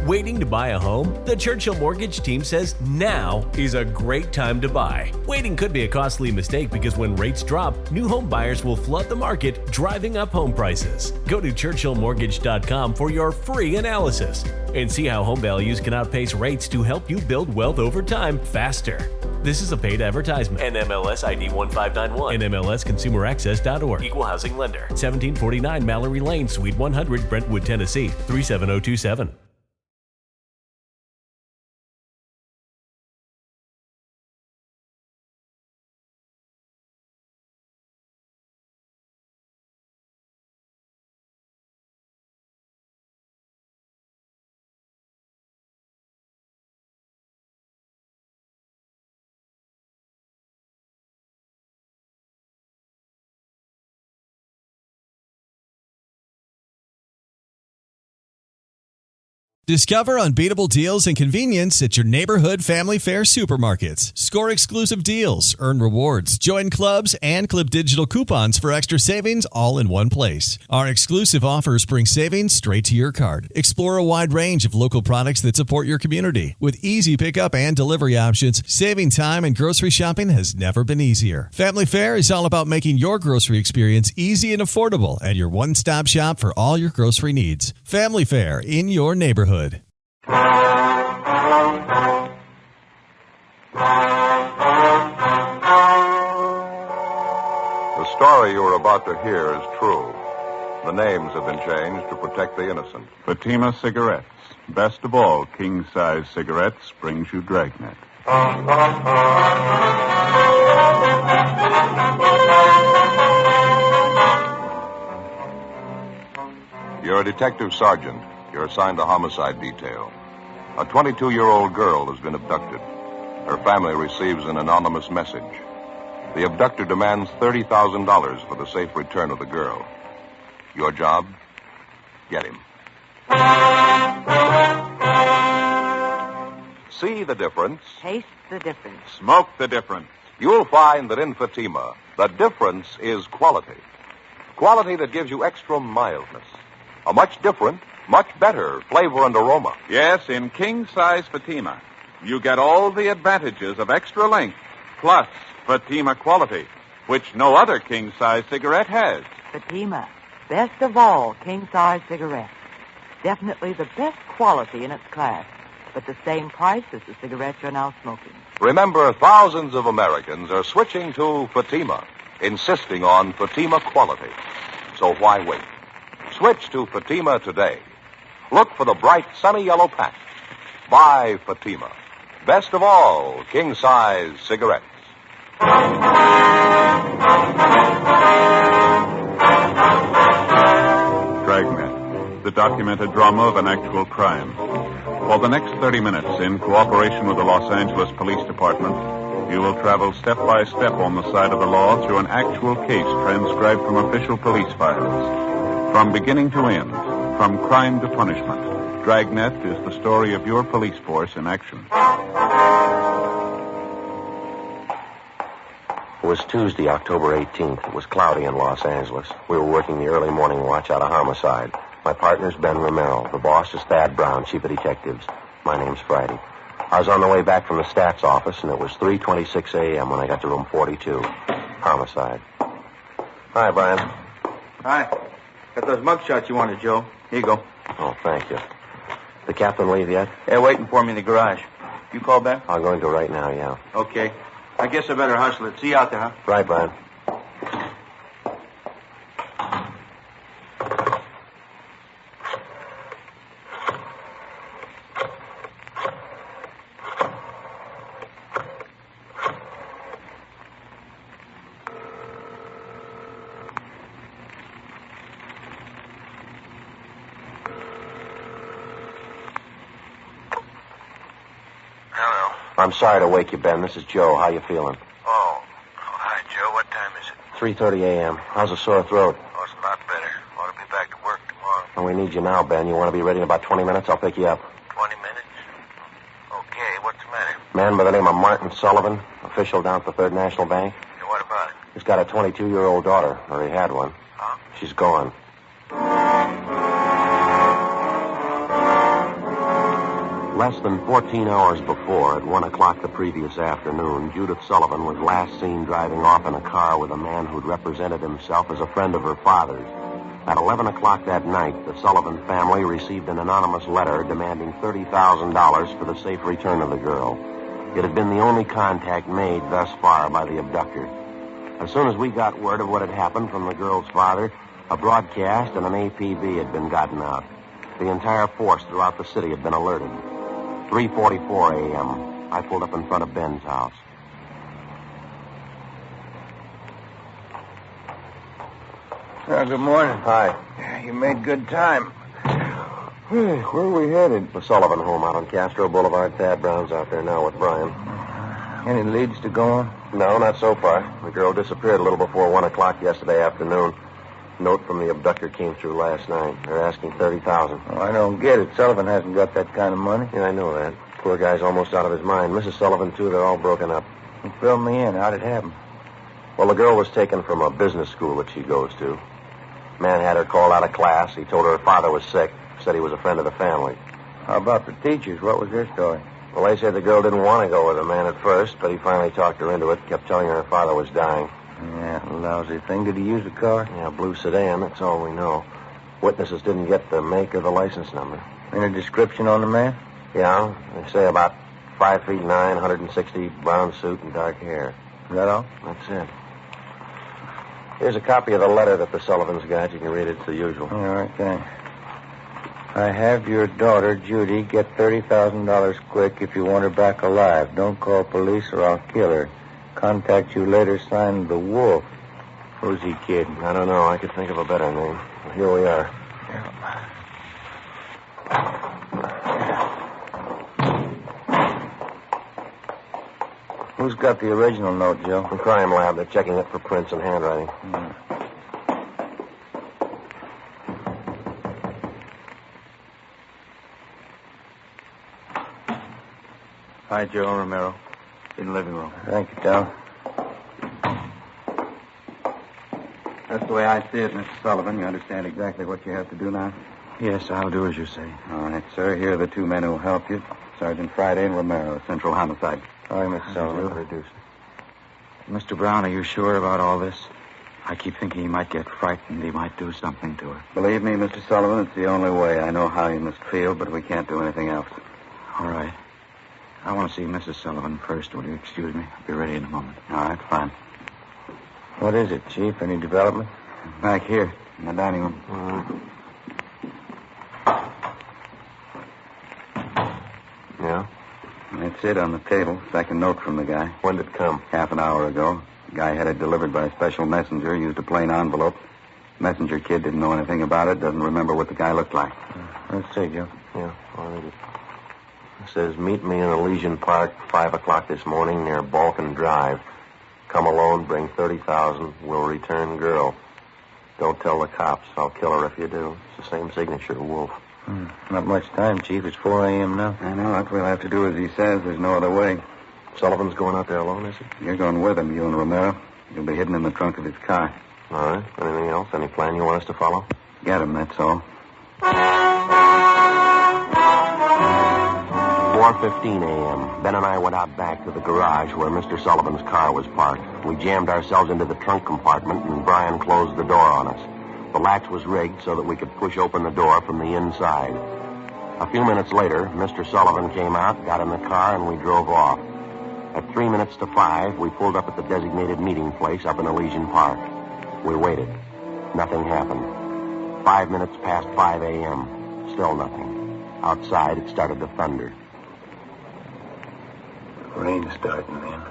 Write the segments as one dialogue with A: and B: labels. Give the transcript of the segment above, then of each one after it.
A: Waiting to buy a home? The Churchill Mortgage team says now is a great time to buy. Waiting could be a costly mistake because when rates drop, new home buyers will flood the market, driving up home prices. Go to churchillmortgage.com for your free analysis and see how home values can outpace rates to help you build wealth over time faster. This is a paid advertisement. NMLS ID 1591. NMLSConsumerAccess.org. Equal housing lender. 1749 Mallory Lane, Suite 100, Brentwood, Tennessee. 37027.
B: Discover unbeatable deals and convenience at your neighborhood family fare supermarkets. Score exclusive deals, earn rewards, join clubs, and clip digital coupons for extra savings all in one place. Our exclusive offers bring savings straight to your card. Explore a wide range of local products that support your community. With easy pickup and delivery options, saving time and grocery shopping has never been easier. Family Fare is all about making your grocery experience easy and affordable and your one-stop shop for all your grocery needs. Family Fare in your neighborhood.
C: The story you are about to hear is true. The names have been changed to protect the innocent.
D: Fatima Cigarettes. Best of all, king-size cigarettes brings you Dragnet.
C: You're a detective sergeant. You're assigned to homicide detail. A 22-year-old girl has been abducted. Her family receives an anonymous message. The abductor demands $30,000 for the safe return of the girl. Your job? Get him. See the difference.
E: Taste the difference.
D: Smoke the difference.
C: You'll find that in Fatima, the difference is quality. Quality that gives you extra mildness. A much different, much better flavor and aroma.
D: Yes, in king-size Fatima, you get all the advantages of extra length, plus Fatima quality, which no other king-size cigarette has.
E: Fatima, best of all king-size cigarettes. Definitely the best quality in its class, but the same price as the cigarettes you're now smoking.
C: Remember, thousands of Americans are switching to Fatima, insisting on Fatima quality. So why wait? Switch to Fatima today. Look for the bright, sunny yellow patch. Buy Fatima. Best of all, king-size cigarettes.
D: Dragnet, the documented drama of an actual crime. For the next 30 minutes, in cooperation with the Los Angeles Police Department, you will travel step by step on the side of the law through an actual case transcribed from official police files. From beginning to end, from crime to punishment, Dragnet is the story of your police force in action.
F: It was Tuesday, October 18th. It was cloudy in Los Angeles. We were working the early morning watch out of homicide. My partner's Ben Romero. The boss is Thad Brown, chief of detectives. My name's Friday. I was on the way back from the stats office, and it was 3:26 a.m. when I got to room 42. Homicide. Hi, Brian.
G: Hi. Got those mug shots you wanted, Joe. Here you go.
F: Oh, thank you. The captain leave yet?
G: Yeah, waiting for me in the garage. You call back?
F: I'm going to right now, yeah.
G: Okay. I guess I better hustle it. See you out there, huh?
F: Right, Brian. I'm sorry to wake you, Ben. This is Joe. How you feeling?
H: Oh, hi, Joe. What time is it?
F: 3:30 a.m. How's a sore throat?
H: Oh, it's a lot better. Ought to be back to work tomorrow.
F: Well, we need you now, Ben. You want to be ready in about 20 minutes? I'll pick you up.
H: 20 minutes? Okay, what's the matter?
F: Man by the name of Martin Sullivan, official down at the Third National Bank.
H: Yeah, what about it?
F: He's got a 22-year-old daughter, or he had one.
H: Huh?
F: She's gone. Less than 14 hours before, at 1 o'clock the previous afternoon, Judith Sullivan was last seen driving off in a car with a man who'd represented himself as a friend of her father's. At 11 o'clock that night, the Sullivan family received an anonymous letter demanding $30,000 for the safe return of the girl. It had been the only contact made thus far by the abductor. As soon as we got word of what had happened from the girl's father, a broadcast and an APB had been gotten out. The entire force throughout the city had been alerted. 3:44 a.m. I pulled up in front of Ben's house.
G: Good morning.
F: Hi.
G: You made good time.
F: Hey, where are we headed? The Sullivan home out on Castro Boulevard. Thad Brown's out there now with Brian.
G: Any leads to go on?
F: No, not so far. The girl disappeared a little before 1 o'clock yesterday afternoon. Note from the abductor came through last night. They're asking $30,000.
G: Oh, I don't get it. Sullivan hasn't got that kind of money.
F: Yeah, I know that. Poor guy's almost out of his mind. Mrs. Sullivan, too, they're all broken up.
G: Fill me in. How'd it happen?
F: Well, the girl was taken from a business school that she goes to. Man had her called out of class. He told her father was sick. Said he was a friend of the family.
G: How about the teachers? What was their story?
F: Well, they said the girl didn't want to go with the man at first, but he finally talked her into it. Kept telling her father was dying.
G: Yeah, lousy thing. Did he use the car?
F: Yeah, blue sedan. That's all we know. Witnesses didn't get the make or the license number.
G: Any description on the man?
F: Yeah, they say about 5'9", 160, brown suit and dark hair.
G: Is that all?
F: That's it. Here's a copy of the letter that the Sullivans got. You can read it. It's the usual.
G: All right, thanks. I have your daughter, Judy. Get $30,000 quick if you want her back alive. Don't call police or I'll kill her. Contact you later, signed The Wolf. Who's he kidding?
F: I don't know. I could think of a better name. Well, here we are.
G: Who's got the original note, Joe?
F: The crime lab. They're checking it for prints and handwriting.
G: Hi, Joe Romero. In the living room. Thank you, Tom.
I: That's the way I see it, Mr. Sullivan. You understand exactly what you have to do now?
G: Yes, I'll do as you say.
I: All right, sir. Here are the two men who will help you. Sergeant Friday and Romero, Central Homicide.
G: All right, Mr. Sullivan.
F: Introduce.
I: Mr. Brown, are you sure about all this? I keep thinking he might get frightened. He might do something to her.
H: Believe me, Mr. Sullivan, it's the only way. I know how you must feel, but we can't do anything else.
I: All right. I want to see Mrs. Sullivan first. Will you excuse me? I'll be ready in a moment.
H: All right, fine.
G: What is it, Chief? Any development?
I: Back here, in the dining room.
F: Yeah?
H: That's it on the table. Second note from the guy.
F: When did it come?
H: Half an hour ago. The guy had it delivered by a special messenger, used a plain envelope. Messenger kid didn't know anything about it, doesn't remember what the guy looked like.
G: Let's see, Joe.
F: Yeah, I'll read it. It says, meet me in Elysian Park, 5 o'clock this morning near Balkan Drive. Come alone, bring $30,000. Will return girl. Don't tell the cops. I'll kill her if you do. It's the same signature, Wolf.
G: Not much time, Chief. It's 4 a.m. now.
H: I know. That's what we'll have to do as he says. There's no other way.
F: Sullivan's going out there alone, is he?
H: You're going with him, you and Romero. You'll be hidden in the trunk of his car.
F: All right. Anything else? Any plan you want us to follow?
H: Get him, that's all.
F: 4:15 a.m. Ben and I went out back to the garage where Mr. Sullivan's car was parked. We jammed ourselves into the trunk compartment, and Brian closed the door on us. The latch was rigged so that we could push open the door from the inside. A few minutes later, Mr. Sullivan came out, got in the car, and we drove off. At 3 minutes to 5, we pulled up at the designated meeting place up in Elysian Park. We waited. Nothing happened. 5 minutes past 5 a.m. Still nothing. Outside, it started to thunder.
G: Rain's starting, man.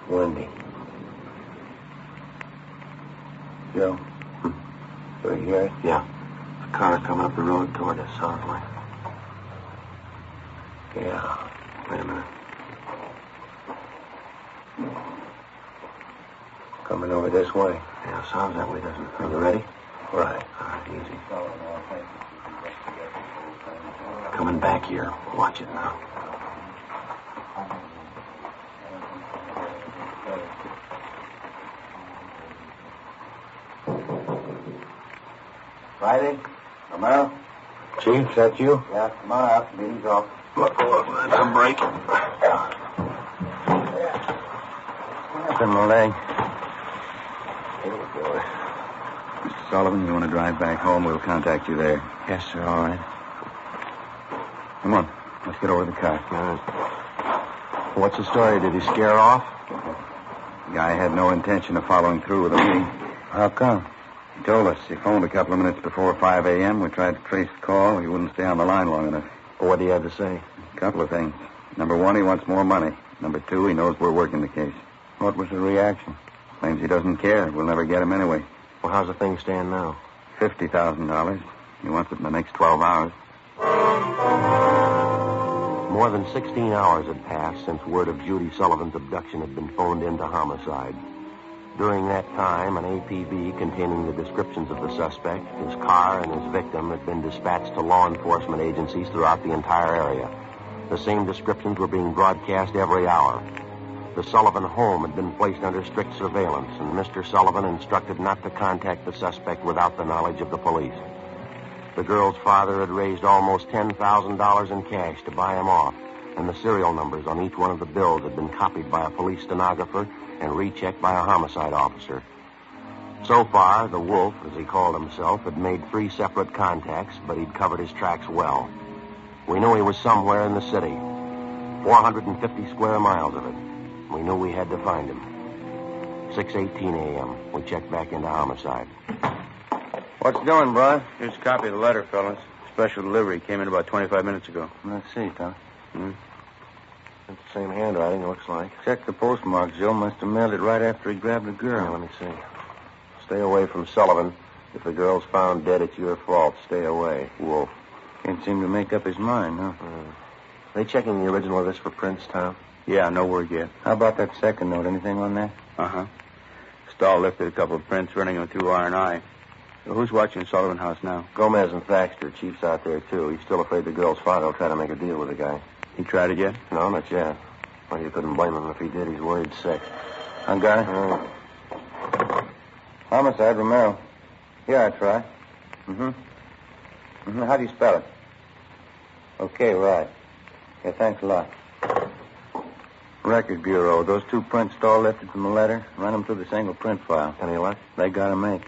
G: Windy. Joe? Do you hear it?
F: Yeah. A car coming up the road toward us, sounds like.
G: Yeah.
F: Wait a minute.
G: Coming over this way.
F: Yeah, sounds that way, doesn't it? Are you ready?
G: Right.
F: All right, easy. Coming back here. Watch it now.
H: Friday? Romero?
F: Chief,
G: Chief, is that you? Yeah, come on out. Meeting's off.
H: Look, that's a break.
G: What happened, my leg?
H: Mr. Sullivan, you want to drive back home? We'll contact you there.
G: Yes, sir, all right.
H: Come on. Let's get over to the car.
F: All right. What's the story? Did he scare off?
H: The guy had no intention of following through with the meeting.
G: How come?
H: He told us he phoned a couple of minutes before 5 a.m. We tried to trace the call. He wouldn't stay on the line long enough.
F: What did he have to say?
H: A couple of things. Number one, he wants more money. Number two, he knows we're working the case.
G: What was the reaction?
H: Claims he doesn't care. We'll never get him anyway.
F: Well, how's the thing stand now?
H: $50,000. He wants it in the next 12 hours.
F: More than 16 hours had passed since word of Judy Sullivan's abduction had been phoned into homicide. During that time, an APB containing the descriptions of the suspect, his car, and his victim had been dispatched to law enforcement agencies throughout the entire area. The same descriptions were being broadcast every hour. The Sullivan home had been placed under strict surveillance, and Mr. Sullivan instructed not to contact the suspect without the knowledge of the police. The girl's father had raised almost $10,000 in cash to buy him off, and the serial numbers on each one of the bills had been copied by a police stenographer and rechecked by a homicide officer. So far, the Wolf, as he called himself, had made 3 separate contacts, but he'd covered his tracks well. We knew he was somewhere in the city, 450 square miles of it. We knew we had to find him. 6:18 a.m. We checked back into homicide.
G: What's doing, Brian?
I: Here's a copy of the letter, fellas. Special delivery. Came in about 25 minutes ago.
G: Let's see, Tom.
F: It's the same handwriting, it looks like.
G: Check the postmark. Joe must have mailed it right after he grabbed the girl.
F: Let me see. Stay away from Sullivan. If the girl's found dead, it's your fault. Stay away. Wolf.
G: Can't seem to make up his mind, huh?
F: They checking the original of this for prints, Tom?
I: Yeah, no word yet.
G: How about that second note? Anything on that?
I: Uh-huh. Stahl lifted a couple of prints, running them through R&I. So who's watching Sullivan House now?
F: Gomez and Thaxter. Chief's out there, too. He's still afraid the girl's father will try to make a deal with the guy.
I: He tried it yet?
F: No, not yet. Well, you couldn't blame him if he did. He's worried sick.
G: I got it. Homicide, Romero. Here, I try. How do you spell it? Okay, right. Yeah, thanks a lot. Record Bureau. Those 2 prints Stahl lifted from the letter. Run them through the single print file.
F: Any luck?
G: They gotta make.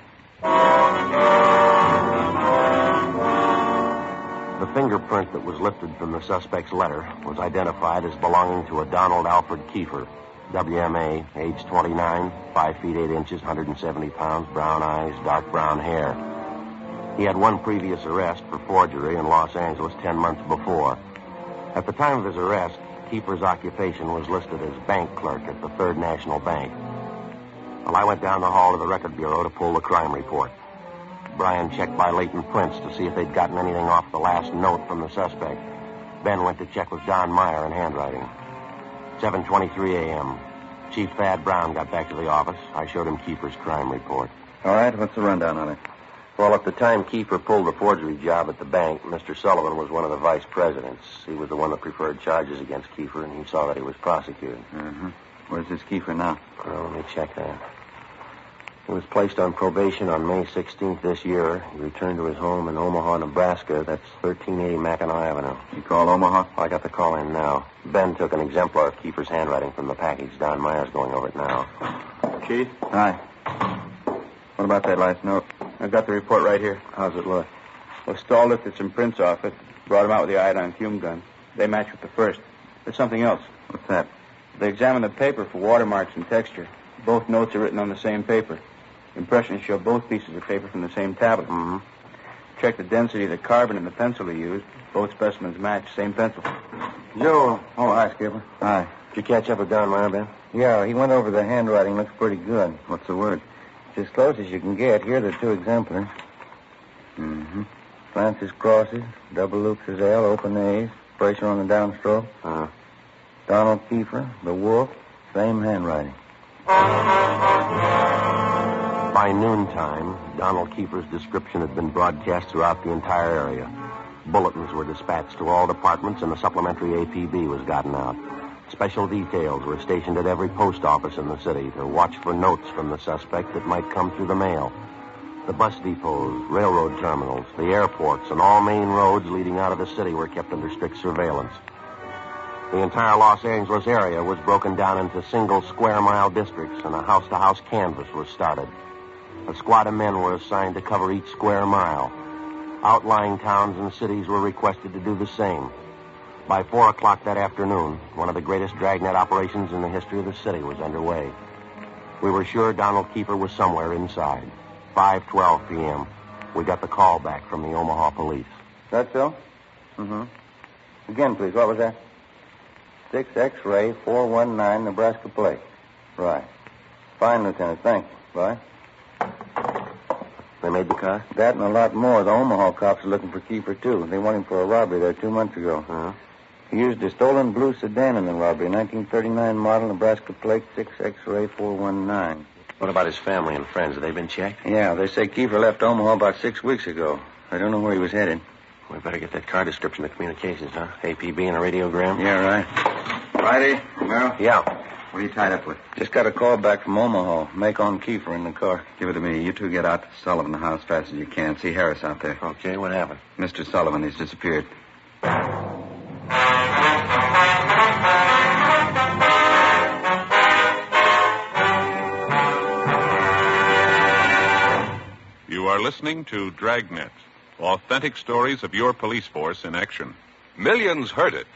F: The fingerprint that was lifted from the suspect's letter was identified as belonging to a Donald Alfred Kiefer, WMA, age 29, 5 feet 8 inches, 170 pounds, brown eyes, dark brown hair. He had one previous arrest for forgery in Los Angeles 10 months before. At the time of his arrest, Kiefer's occupation was listed as bank clerk at the Third National Bank. Well, I went down the hall to the Record Bureau to pull the crime report. Brian checked by latent prints to see if they'd gotten anything off the last note from the suspect. Ben went to check with Don Meyer in handwriting. 7:23 a.m. Chief Thad Brown got back to the office. I showed him Kiefer's crime report.
H: All right, what's the rundown on it?
F: Well, at the time Kiefer pulled the forgery job at the bank, Mr. Sullivan was one of the vice presidents. He was the one that preferred charges against Kiefer, and he saw that he was prosecuted.
H: Where's this Kiefer now?
F: Well, let me check that. He was placed on probation on May 16th this year. He returned to his home in Omaha, Nebraska. That's 1380 Mackinac Avenue.
H: You call Omaha?
F: I got the call in now. Ben took an exemplar of Kiefer's handwriting from the package. Don Meyer's going over it now.
I: Chief?
H: Hi. What about that last note?
I: I've got the report right here.
H: How's it look?
I: Well, Stahl lifted some prints off it, brought them out with the iodine fume gun. They match with the first. There's something else.
H: What's that?
I: They examined the paper for watermarks and texture. Both notes are written on the same paper. Impressions show both pieces of paper from the same tablet. Check the density of the carbon in the pencil he used. Both specimens match, same pencil.
G: Joe. Oh, hi, Skipper.
H: Hi.
F: Did you catch up with Don Meyer, Ben?
G: Yeah, he went over the handwriting. Looks pretty good.
H: What's the word?
G: It's as close as you can get. Here are the 2 exemplars. Francis crosses, double loops as L, open A's, pressure on the downstroke. Donald Kiefer, the Wolf, same handwriting.
F: By noontime, Donald Kiefer's description had been broadcast throughout the entire area. Bulletins were dispatched to all departments, and a supplementary APB was gotten out. Special details were stationed at every post office in the city to watch for notes from the suspect that might come through the mail. The bus depots, railroad terminals, the airports, and all main roads leading out of the city were kept under strict surveillance. The entire Los Angeles area was broken down into single square-mile districts, and a house-to-house canvass was started. A squad of men were assigned to cover each square mile. Outlying towns and cities were requested to do the same. By 4 o'clock that afternoon, one of the greatest Dragnet operations in the history of the city was underway. We were sure Donald Kiefer was somewhere inside. 5:12 p.m. We got the call back from the Omaha police.
G: That so? Mm-hmm. Again, please. What was that? 6 X-ray 419 Nebraska plate. Right. Fine, Lieutenant. Thanks. Bye.
F: They made the car?
G: That and a lot more. The Omaha cops are looking for Kiefer, too. They want him for a robbery there 2 months ago.
F: Uh-huh.
G: He used a stolen blue sedan in the robbery, 1939 model, Nebraska plate, 6 X-ray 419.
F: What about his family and friends? Have they been checked?
G: Yeah, they say Kiefer left Omaha about 6 weeks ago. I don't know where he was headed.
F: We better get that car description to communications, huh? APB and a radiogram?
G: Yeah, right.
H: Friday, Romero?
F: Yeah.
H: What are you tied up with?
G: Just got a call back from Omaha. Make on Kiefer in the car.
H: Give it to me. You two get out to Sullivan House fast as you can. See Harris out there.
F: Okay, what happened?
H: Mr. Sullivan, he's disappeared.
D: You are listening to Dragnet, authentic stories of your police force in action.
C: Millions heard it,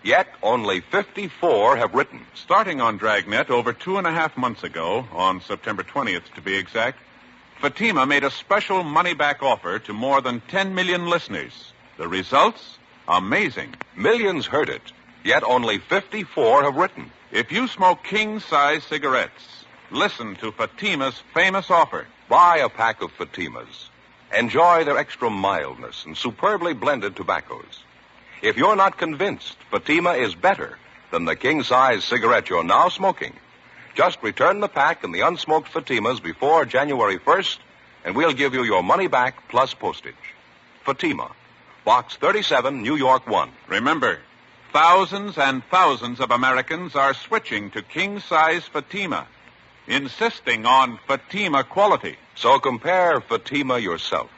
C: yet only 54 have written.
D: Starting on Dragnet over 2.5 months ago, on September 20th to be exact, Fatima made a special money-back offer to more than 10 million listeners. The results? Amazing.
C: Millions heard it, yet only 54 have written.
D: If you smoke king-size cigarettes, listen to Fatima's famous offer.
C: Buy a pack of Fatimas. Enjoy their extra mildness and superbly blended tobaccos. If you're not convinced Fatima is better than the king-size cigarette you're now smoking, just return the pack and the unsmoked Fatimas before January 1st, and we'll give you your money back plus postage. Fatima, Box 37, New York 1.
D: Remember, thousands and thousands of Americans are switching to king-size Fatima, insisting on Fatima quality.
C: So compare Fatima yourself.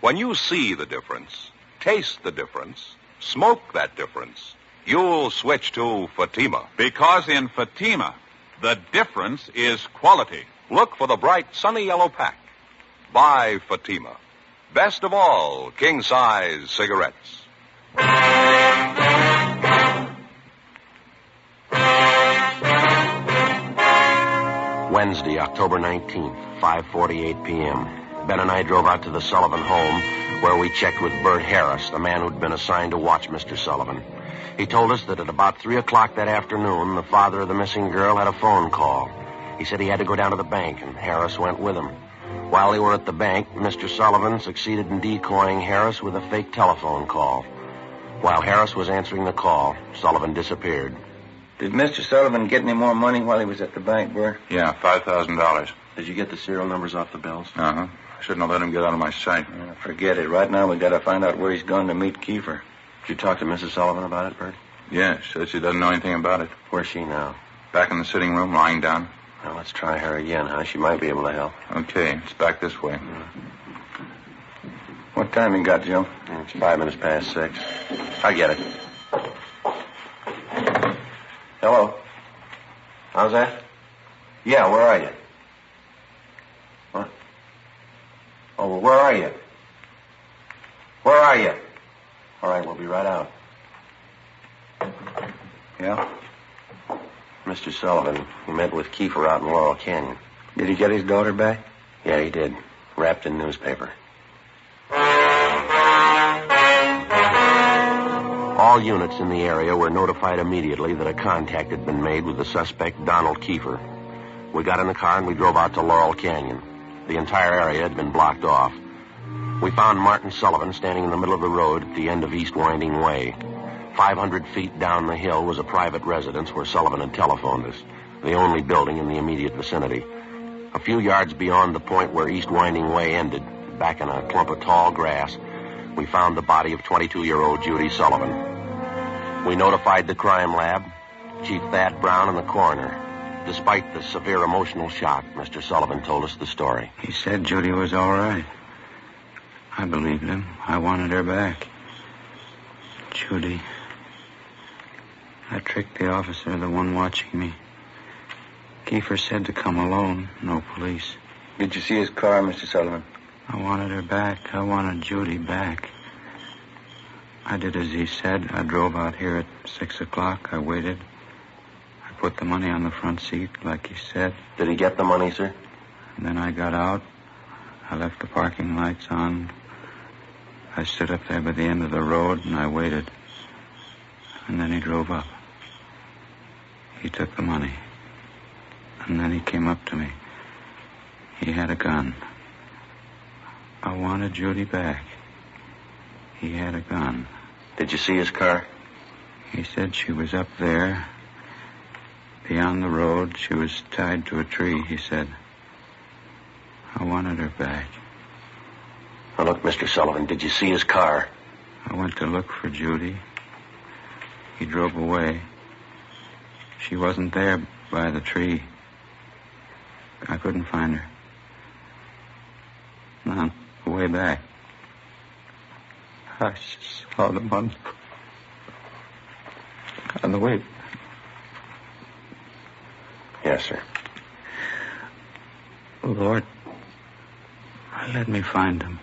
C: When you see the difference, taste the difference, smoke that difference, you'll switch to Fatima.
D: Because in Fatima, the difference is quality.
C: Look for the bright, sunny yellow pack. Buy Fatima. Best of all, king-size cigarettes.
F: Wednesday, October 19th, 5:48 p.m. Ben and I drove out to the Sullivan home, where we checked with Bert Harris, the man who'd been assigned to watch Mr. Sullivan. He told us that at about 3 o'clock that afternoon, the father of the missing girl had a phone call. He said he had to go down to the bank, and Harris went with him. While they were at the bank, Mr. Sullivan succeeded in decoying Harris with a fake telephone call. While Harris was answering the call, Sullivan disappeared.
G: Did Mr. Sullivan get any more money while he was at the bank, Bert?
H: Yeah, $5,000.
F: Did you get the serial numbers off the bills?
H: Uh-huh. Shouldn't have let him get out of my sight.
G: Forget it. Right now we got to find out where he's going to meet Kiefer.
F: Did you talk to Mrs. Sullivan about it, Bert?
H: Yeah, said she doesn't know anything about it.
F: Where's she now?
H: Back in the sitting room, lying down.
F: Well, let's try her again, huh? She might be able to help.
H: Okay, it's back this way.
G: What time you got, Joe?
F: It's 5 minutes past 6. I get it. Hello? How's that? Yeah, where are you? What? Oh, well, where are you? Where are you? All right, we'll be right out.
G: Yeah?
F: Mr. Sullivan, he met with Kiefer out in Laurel Canyon.
G: Did he get his daughter back?
F: Yeah, he did. Wrapped in newspaper. All units in the area were notified immediately that a contact had been made with the suspect, Donald Kiefer. We got in the car and we drove out to Laurel Canyon. The entire area had been blocked off. We found Martin Sullivan standing in the middle of the road at the end of East Winding Way. 500 feet down the hill was a private residence where Sullivan had telephoned us, the only building in the immediate vicinity. A few yards beyond the point where East Winding Way ended, back in a clump of tall grass, we found the body of 22-year-old Judy Sullivan. We notified the crime lab, Chief Thad Brown, and the coroner. Despite the severe emotional shock, Mr. Sullivan told us the story.
G: He said Judy was all right. I believed him. I wanted her back. Judy. I tricked the officer, the one watching me. Kiefer said to come alone, no police.
I: Did you see his car, Mr. Sullivan?
G: I wanted her back. I wanted Judy back. I did as he said. I drove out here at 6 o'clock. I waited. I put the money on the front seat, like he said.
F: Did he get the money, sir?
G: And then I got out. I left the parking lights on. I stood up there by the end of the road, and I waited. And then he drove up. He took the money. And then he came up to me. He had a gun. I wanted Judy back. He had a gun.
F: Did you see his car?
G: He said she was up there. Beyond the road, she was tied to a tree, he said. I wanted her back.
F: Now, look, Mr. Sullivan, did you see his car?
G: I went to look for Judy. He drove away. She wasn't there by the tree. I couldn't find her. None. Way back. I saw the money on the way.
F: Yes, sir.
G: Lord, let me find him.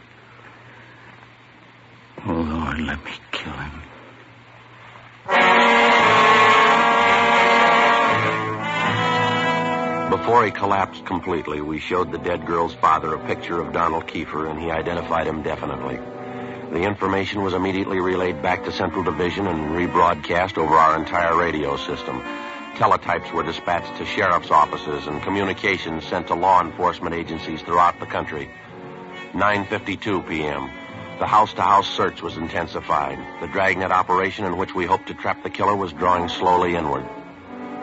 G: Oh, Lord, let me kill him.
F: Before he collapsed completely, we showed the dead girl's father a picture of Donald Kiefer, and he identified him definitely. The information was immediately relayed back to Central Division and rebroadcast over our entire radio system. Teletypes were dispatched to sheriff's offices and communications sent to law enforcement agencies throughout the country. 9:52 p.m. The house-to-house search was intensified. The Dragnet operation in which we hoped to trap the killer was drawing slowly inward.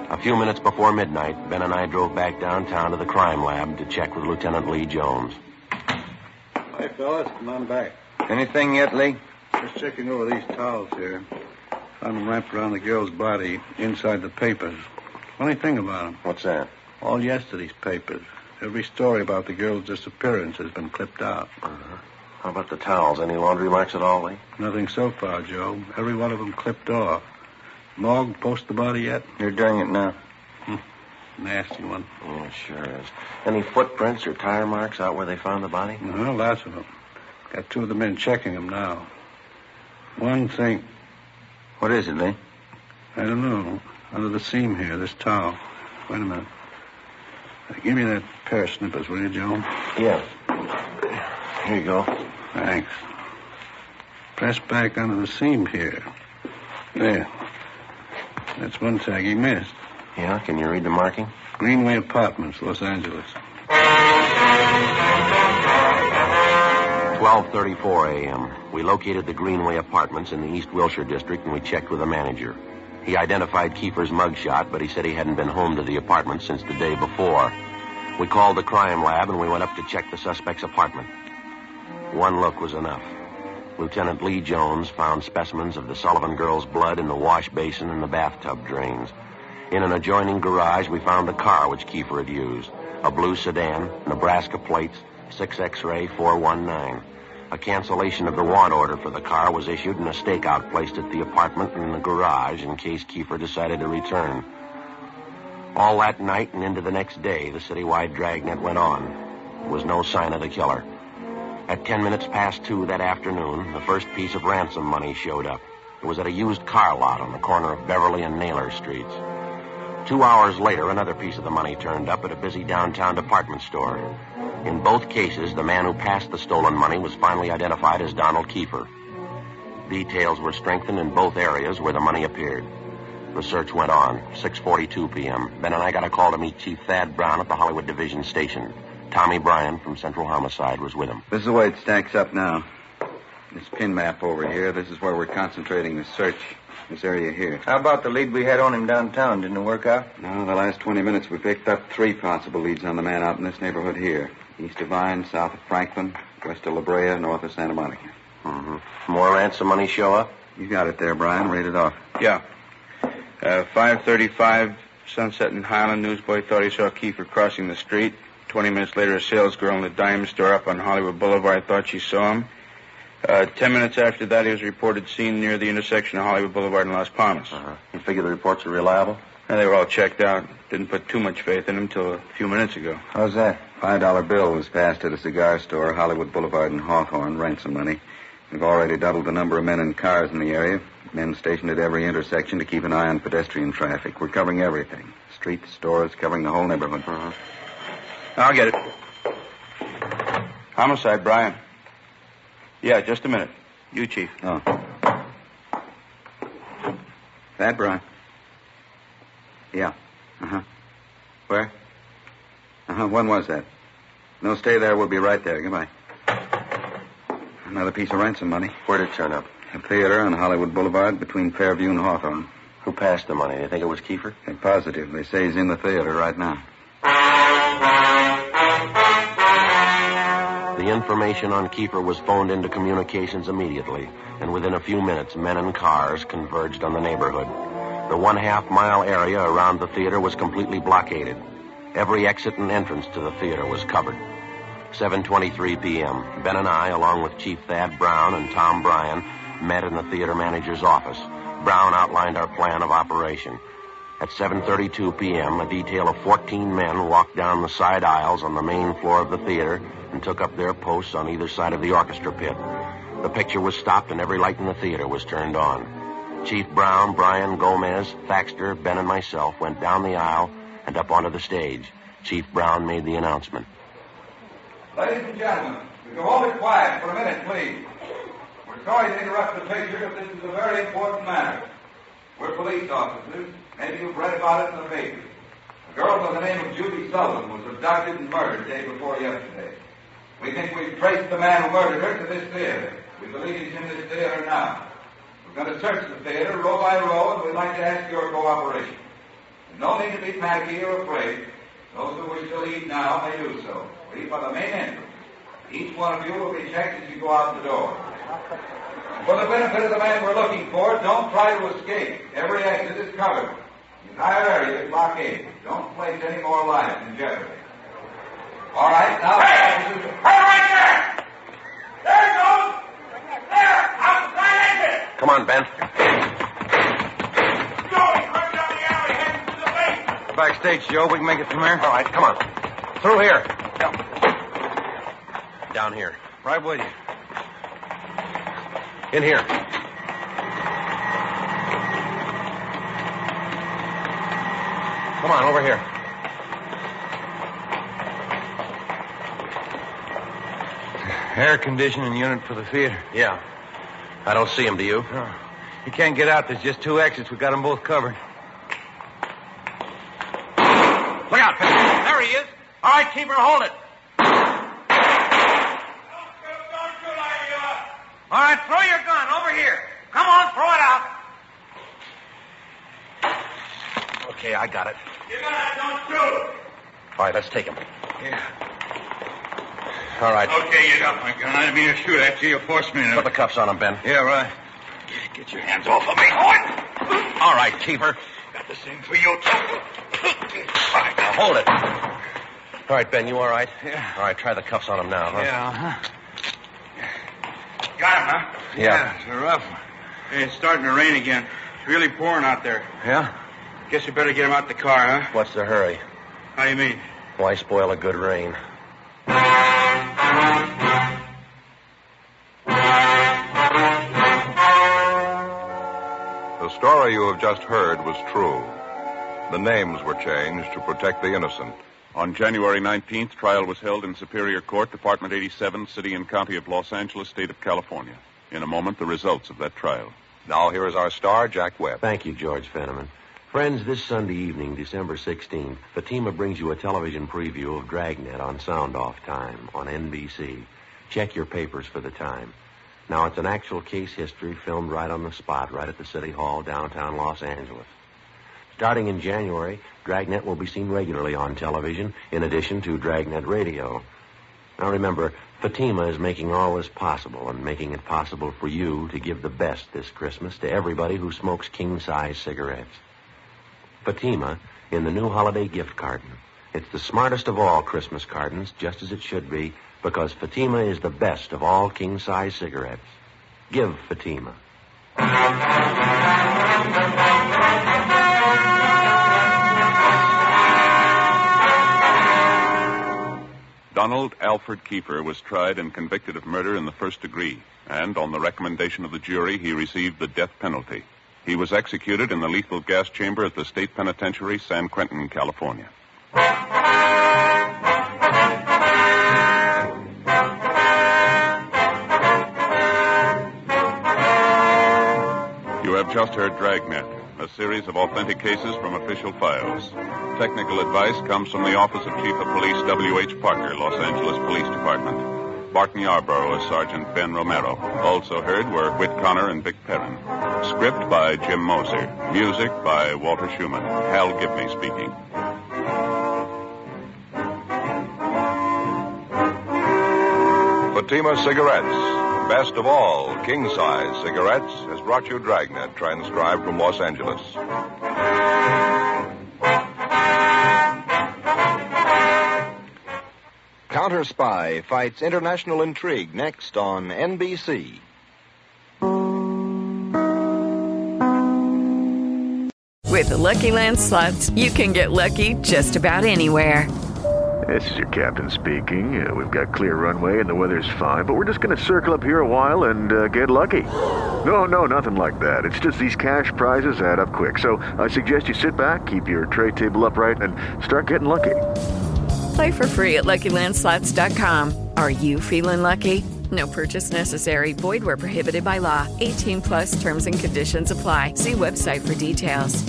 F: A few minutes before midnight, Ben and I drove back downtown to the crime lab to check with Lieutenant Lee Jones.
J: Hi, fellas. Come on back.
I: Anything yet, Lee?
J: Just checking over these towels here. Found them wrapped around the girl's body inside the papers. Funny thing about them.
F: What's that?
J: All yesterday's papers. Every story about the girl's disappearance has been clipped out.
F: Uh-huh. How about the towels? Any laundry marks at all, Lee?
J: Nothing so far, Joe. Every one of them clipped off. Morgue post the body yet?
I: You're doing it now.
J: Nasty one.
F: Yeah, it sure is. Any footprints or tire marks out where they found the body?
J: Lots of them. Got two of the men checking them now. One thing...
I: What is it, Lee?
J: I don't know. Under the seam here, this towel. Wait a minute. Give me that pair of snippers, will you, Joe?
F: Yeah. Here you go.
J: Thanks. Press back under the seam here. There. That's one tag he missed.
F: Yeah? Can you read the marking?
J: Greenway Apartments, Los Angeles.
F: 12:34 a.m. We located the Greenway Apartments in the East Wilshire district, and we checked with the manager. He identified Kiefer's mugshot, but he said he hadn't been home to the apartment since the day before. We called the crime lab, and we went up to check the suspect's apartment. One look was enough. Lieutenant Lee Jones found specimens of the Sullivan girl's blood in the wash basin and the bathtub drains. In an adjoining garage, we found the car which Kiefer had used. A blue sedan, Nebraska plates, 6 X-ray 419. A cancellation of the want order for the car was issued and a stakeout placed at the apartment and in the garage in case Kiefer decided to return. All that night and into the next day, the citywide dragnet went on. There was no sign of the killer. At 10 minutes past 2 that afternoon, the first piece of ransom money showed up. It was at a used car lot on the corner of Beverly and Naylor Streets. 2 hours later, another piece of the money turned up at a busy downtown department store. In both cases, the man who passed the stolen money was finally identified as Donald Kiefer. Details were strengthened in both areas where the money appeared. The search went on. 6:42 p.m. Ben and I got a call to meet Chief Thad Brown at the Hollywood Division Station. Tommy Bryan from Central Homicide was with him.
H: This is the way it stacks up now. This pin map over here, this is where we're concentrating the search. This area here.
I: How about the lead we had on him downtown? Didn't it work out?
H: No, the last 20 minutes we picked up 3 possible leads on the man out in this neighborhood here. East of Vine, south of Franklin, west of La Brea, north of Santa Monica.
F: Mm-hmm. More ransom money show up?
H: You got it there, Brian. Read it off.
I: Yeah. 535 Sunset in Highland. Newsboy thought he saw Kiefer crossing the street. 20 minutes later, a salesgirl in the dime store up on Hollywood Boulevard thought she saw him. 10 minutes after that, he was reported seen near the intersection of Hollywood Boulevard and Las Palmas.
F: You figure the reports are reliable?
I: And they were all checked out. Didn't put too much faith in him till a few minutes ago.
H: How's that? $5 bill was passed at a cigar store, Hollywood Boulevard and Hawthorne, ransom money. We've already doubled the number of men and cars in the area. Men stationed at every intersection to keep an eye on pedestrian traffic. We're covering everything. Streets, stores, covering the whole neighborhood.
I: I'll get it. Homicide, Brian. Yeah, just a minute. You, Chief.
H: Oh. That, Brian? Yeah. Where? When was that? No, stay there. We'll be right there. Goodbye. Another piece of ransom money.
F: Where'd it turn up?
H: A theater on Hollywood Boulevard between Fairview and Hawthorne.
F: Who passed the money? You think it was Kiefer?
H: They're positive. They say he's in the theater right now.
F: The information on Kiefer was phoned into communications immediately, and within a few minutes, men and cars converged on the neighborhood. The 1/2-mile area around the theater was completely blockaded. Every exit and entrance to the theater was covered. 7:23 p.m. Ben and I, along with Chief Thad Brown and Tom Bryan, met in the theater manager's office. Brown outlined our plan of operation. At 7:32 p.m., a detail of 14 men walked down the side aisles on the main floor of the theater and took up their posts on either side of the orchestra pit. The picture was stopped and every light in the theater was turned on. Chief Brown, Bryan, Gomez, Thaxter, Ben, and myself went down the aisle and up onto the stage. Chief Brown made the announcement.
K: Ladies and gentlemen, would you hold it quiet for a minute, please? We're sorry to interrupt the picture, but this is a very important matter. We're police officers. Maybe you've read about it in the papers. A girl by the name of Judy Sullivan was abducted and murdered the day before yesterday. We think we've traced the man who murdered her to this theater. We believe he's in this theater now. We're going to search the theater row by row, and we'd like to ask your cooperation. There's no need to be panicky or afraid. Those who wish to leave now may do so. Leave by the main entrance. Each one of you will be checked as you go out the door. For the benefit of the man we're looking for, don't try to escape. Every exit is covered. The entire area is blockaded. Don't place any more lives in jeopardy. All right, now... Hey! Right there! There it goes! There! Outside exit!
F: Come on, Ben.
K: Going right down the alley, heading to the basement.
H: Backstage, Joe. We can make it from here.
F: All right, come on. Through here. Down here.
H: Right with you.
F: In here. Come on, over here.
H: Air conditioning unit for the theater.
F: Yeah. I don't see him, do you?
H: No. You can't get out. There's just two exits. We got them both covered.
F: Look out, Ben. There he is. All right, keep her, hold it.
K: Don't shoot, Ivy.
F: All right, throw your gun over here. Come on, throw it out. Okay, I got it.
K: You got it, don't shoot.
F: All right, let's take him.
K: Yeah.
F: All right.
K: Okay, you got my gun. I didn't mean to shoot at you. You forced me to...
F: Put the cuffs on him, Ben.
K: Yeah, right. Get your hands off of me.
F: All right, keeper.
K: Got the same for you, too.
F: All right, now hold it. All right, Ben, you all right?
K: Yeah.
F: All right, try the cuffs on him now, huh?
K: Yeah, Got him, huh?
F: Yeah.
I: It's a rough one. Hey, it's starting to rain again. It's really pouring out there.
F: Yeah?
I: Guess you better get him out the car, huh?
F: What's the hurry?
I: How do you mean?
F: Why spoil a good rain?
C: The story you have just heard was true. The names were changed to protect the innocent.
D: On January 19th, trial was held in Superior Court, Department 87, City and County of Los Angeles, State of California. In a moment, the results of that trial.
C: Now here is our star, Jack Webb.
F: Thank you, George Fenneman. Friends, this Sunday evening, December 16th, Fatima brings you a television preview of Dragnet on Sound Off Time on NBC. Check your papers for the time. Now, it's an actual case history filmed right on the spot, right at the City Hall, downtown Los Angeles. Starting in January, Dragnet will be seen regularly on television, in addition to Dragnet Radio. Now, remember, Fatima is making all this possible and making it possible for you to give the best this Christmas to everybody who smokes king-size cigarettes. Fatima in the new holiday gift carton. It's the smartest of all Christmas cartons, just as it should be, because Fatima is the best of all king-size cigarettes. Give Fatima.
D: Donald Alfred Kiefer was tried and convicted of murder in the first degree, and on the recommendation of the jury, he received the death penalty. He was executed in the lethal gas chamber at the State Penitentiary, San Quentin, California. You have just heard Dragnet, a series of authentic cases from official files. Technical advice comes from the Office of Chief of Police W.H. Parker, Los Angeles Police Department. Barton Yarborough as Sergeant Ben Romero. Also heard were Whit Connor and Vic Perrin. Script by Jim Moser. Music by Walter Schumann. Hal Gibney speaking.
C: Fatima Cigarettes, best of all king-size cigarettes, has brought you Dragnet, transcribed from Los Angeles.
L: Counter Spy fights international intrigue next on NBC.
M: With the Lucky Land Slots, you can get lucky just about anywhere.
N: This is your captain speaking. We've got clear runway and the weather's fine, but we're just going to circle up here a while and get lucky. No, nothing like that. It's just these cash prizes add up quick. So I suggest you sit back, keep your tray table upright, and start getting lucky.
M: Play for free at LuckyLandSlots.com. Are you feeling lucky? No purchase necessary. Void where prohibited by law. 18+ terms and conditions apply. See website for details.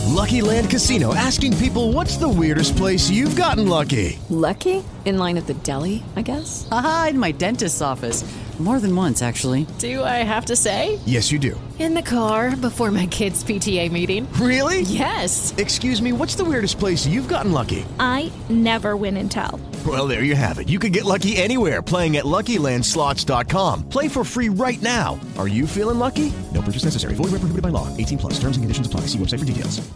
O: Lucky Land Casino, asking people, what's the weirdest place you've gotten lucky?
P: Lucky? In line at the deli, I guess?
Q: Aha, in my dentist's office. More than once, actually.
P: Do I have to say?
O: Yes, you do.
P: In the car before my kids' PTA meeting.
O: Really?
P: Yes.
O: Excuse me, what's the weirdest place you've gotten lucky?
R: I never win and tell.
O: Well, there you have it. You can get lucky anywhere, playing at LuckyLandSlots.com. Play for free right now. Are you feeling lucky? No purchase necessary. Void where prohibited by law. 18+. Terms and conditions apply. See website for details.